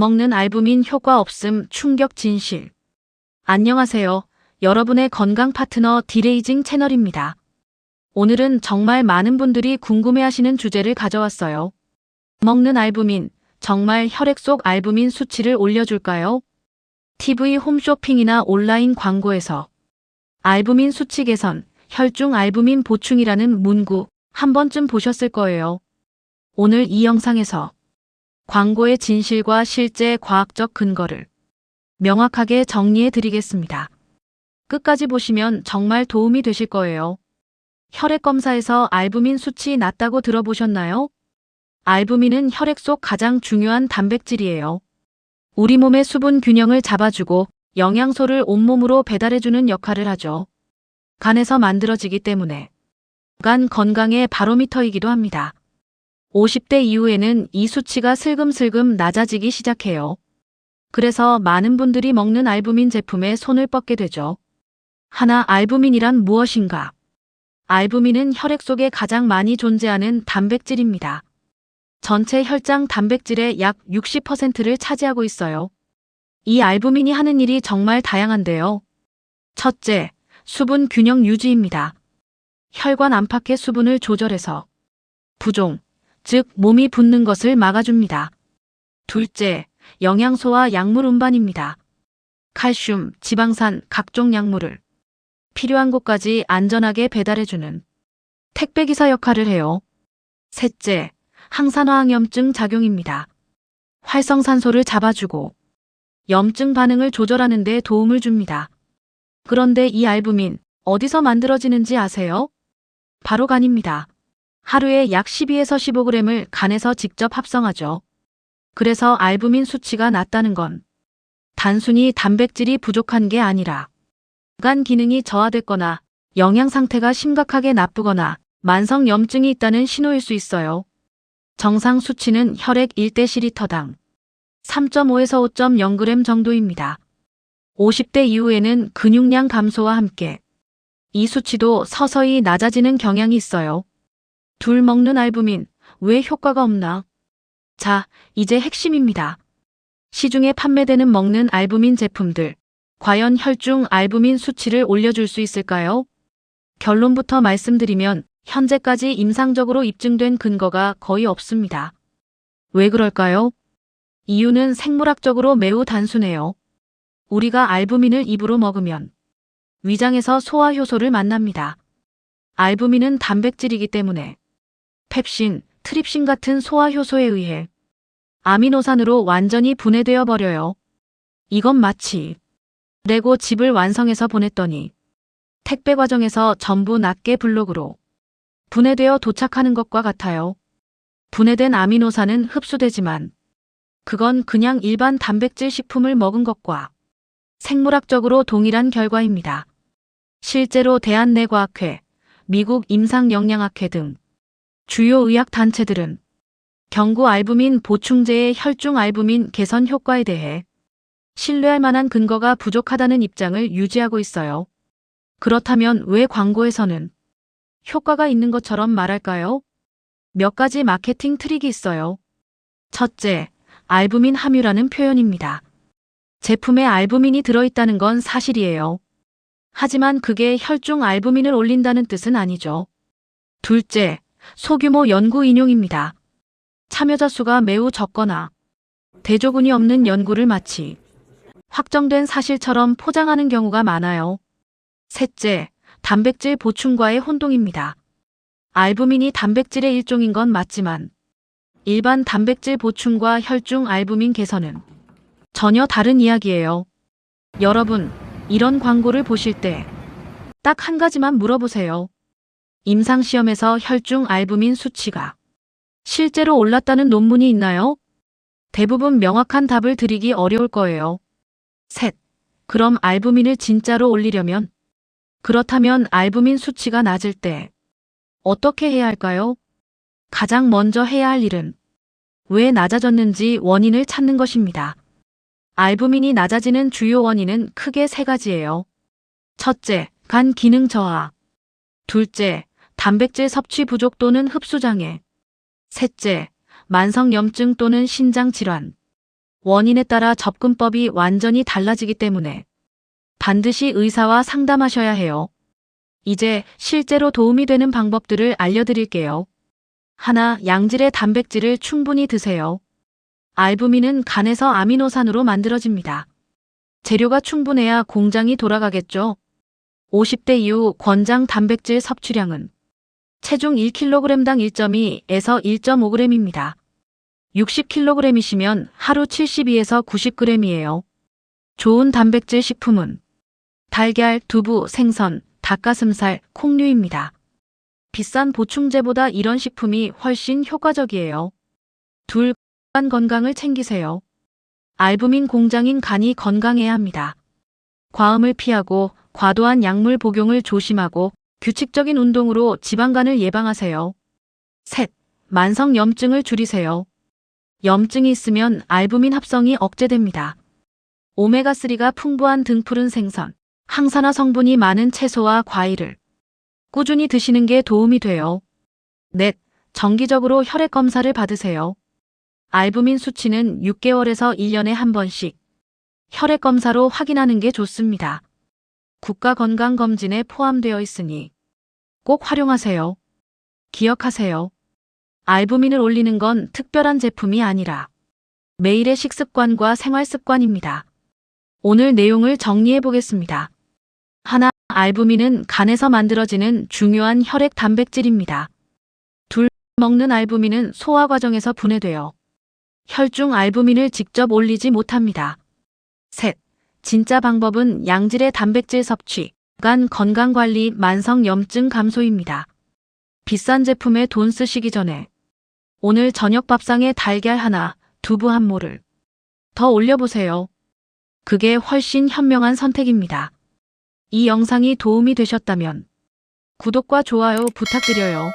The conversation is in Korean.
먹는 알부민 효과 없음 충격 진실. 안녕하세요. 여러분의 건강 파트너 디레이징 채널입니다. 오늘은 정말 많은 분들이 궁금해하시는 주제를 가져왔어요. 먹는 알부민, 정말 혈액 속 알부민 수치를 올려줄까요? TV 홈쇼핑이나 온라인 광고에서 알부민 수치 개선, 혈중 알부민 보충이라는 문구 한 번쯤 보셨을 거예요. 오늘 이 영상에서 광고의 진실과 실제 과학적 근거를 명확하게 정리해 드리겠습니다. 끝까지 보시면 정말 도움이 되실 거예요. 혈액 검사에서 알부민 수치 낮다고 들어보셨나요? 알부민은 혈액 속 가장 중요한 단백질이에요. 우리 몸의 수분 균형을 잡아주고 영양소를 온몸으로 배달해주는 역할을 하죠. 간에서 만들어지기 때문에 간 건강의 바로미터이기도 합니다. 50대 이후에는 이 수치가 슬금슬금 낮아지기 시작해요. 그래서 많은 분들이 먹는 알부민 제품에 손을 뻗게 되죠. 하나, 알부민이란 무엇인가? 알부민은 혈액 속에 가장 많이 존재하는 단백질입니다. 전체 혈장 단백질의 약 60%를 차지하고 있어요. 이 알부민이 하는 일이 정말 다양한데요. 첫째, 수분 균형 유지입니다. 혈관 안팎의 수분을 조절해서 부종, 즉 몸이 붓는 것을 막아줍니다. 둘째, 영양소와 약물 운반입니다. 칼슘, 지방산, 각종 약물을 필요한 곳까지 안전하게 배달해주는 택배기사 역할을 해요. 셋째, 항산화학염증 작용입니다. 활성산소를 잡아주고 염증 반응을 조절하는 데 도움을 줍니다. 그런데 이 알부민 어디서 만들어지는지 아세요? 바로 간입니다. 하루에 약 12에서 15g을 간에서 직접 합성하죠. 그래서 알부민 수치가 낮다는 건 단순히 단백질이 부족한 게 아니라 간 기능이 저하됐거나 영양 상태가 심각하게 나쁘거나 만성 염증이 있다는 신호일 수 있어요. 정상 수치는 혈액 1dcl당 3.5에서 5.0g 정도입니다. 50대 이후에는 근육량 감소와 함께 이 수치도 서서히 낮아지는 경향이 있어요. 둘, 먹는 알부민, 왜 효과가 없나? 자, 이제 핵심입니다. 시중에 판매되는 먹는 알부민 제품들, 과연 혈중 알부민 수치를 올려줄 수 있을까요? 결론부터 말씀드리면 현재까지 임상적으로 입증된 근거가 거의 없습니다. 왜 그럴까요? 이유는 생물학적으로 매우 단순해요. 우리가 알부민을 입으로 먹으면 위장에서 소화효소를 만납니다. 알부민은 단백질이기 때문에 펩신, 트립신 같은 소화효소에 의해 아미노산으로 완전히 분해되어 버려요. 이건 마치 레고 집을 완성해서 보냈더니 택배 과정에서 전부 낱개 블록으로 분해되어 도착하는 것과 같아요. 분해된 아미노산은 흡수되지만 그건 그냥 일반 단백질 식품을 먹은 것과 생물학적으로 동일한 결과입니다. 실제로 대한내과학회, 미국 임상영양학회 등 주요 의학단체들은 경구 알부민 보충제의 혈중 알부민 개선 효과에 대해 신뢰할 만한 근거가 부족하다는 입장을 유지하고 있어요. 그렇다면 왜 광고에서는 효과가 있는 것처럼 말할까요? 몇 가지 마케팅 트릭이 있어요. 첫째, 알부민 함유라는 표현입니다. 제품에 알부민이 들어있다는 건 사실이에요. 하지만 그게 혈중 알부민을 올린다는 뜻은 아니죠. 둘째, 소규모 연구 인용입니다. 참여자 수가 매우 적거나 대조군이 없는 연구를 마치 확정된 사실처럼 포장하는 경우가 많아요. 셋째, 단백질 보충과의 혼동입니다. 알부민이 단백질의 일종인 건 맞지만 일반 단백질 보충과 혈중 알부민 개선은 전혀 다른 이야기예요. 여러분, 이런 광고를 보실 때 딱 한 가지만 물어보세요. 임상시험에서 혈중 알부민 수치가 실제로 올랐다는 논문이 있나요? 대부분 명확한 답을 드리기 어려울 거예요. 셋, 그럼 알부민을 진짜로 올리려면? 그렇다면 알부민 수치가 낮을 때 어떻게 해야 할까요? 가장 먼저 해야 할 일은 왜 낮아졌는지 원인을 찾는 것입니다. 알부민이 낮아지는 주요 원인은 크게 세 가지예요. 첫째, 간 기능 저하. 둘째, 단백질 섭취 부족 또는 흡수 장애. 셋째, 만성 염증 또는 신장 질환. 원인에 따라 접근법이 완전히 달라지기 때문에 반드시 의사와 상담하셔야 해요. 이제 실제로 도움이 되는 방법들을 알려드릴게요. 하나, 양질의 단백질을 충분히 드세요. 알부민은 간에서 아미노산으로 만들어집니다. 재료가 충분해야 공장이 돌아가겠죠. 50대 이후 권장 단백질 섭취량은 체중 1kg당 1.2에서 1.5g입니다. 60kg이시면 하루 72에서 90g이에요. 좋은 단백질 식품은 달걀, 두부, 생선, 닭가슴살, 콩류입니다. 비싼 보충제보다 이런 식품이 훨씬 효과적이에요. 둘, 간 건강을 챙기세요. 알부민 공장인 간이 건강해야 합니다. 과음을 피하고 과도한 약물 복용을 조심하고 규칙적인 운동으로 지방간을 예방하세요. 셋, 만성 염증을 줄이세요. 염증이 있으면 알부민 합성이 억제됩니다. 오메가3가 풍부한 등푸른 생선, 항산화 성분이 많은 채소와 과일을 꾸준히 드시는 게 도움이 돼요. 넷, 정기적으로 혈액 검사를 받으세요. 알부민 수치는 6개월에서 1년에 한 번씩 혈액 검사로 확인하는 게 좋습니다. 국가건강검진에 포함되어 있으니 꼭 활용하세요. 기억하세요. 알부민을 올리는 건 특별한 제품이 아니라 매일의 식습관과 생활습관입니다. 오늘 내용을 정리해 보겠습니다. 하나, 알부민은 간에서 만들어지는 중요한 혈액 단백질입니다. 둘, 먹는 알부민은 소화 과정에서 분해되어 혈중 알부민을 직접 올리지 못합니다. 셋, 진짜 방법은 양질의 단백질 섭취, 간 건강관리, 만성 염증 감소입니다. 비싼 제품에 돈 쓰시기 전에 오늘 저녁 밥상에 달걀 하나, 두부 한 모를 더 올려보세요. 그게 훨씬 현명한 선택입니다. 이 영상이 도움이 되셨다면 구독과 좋아요 부탁드려요.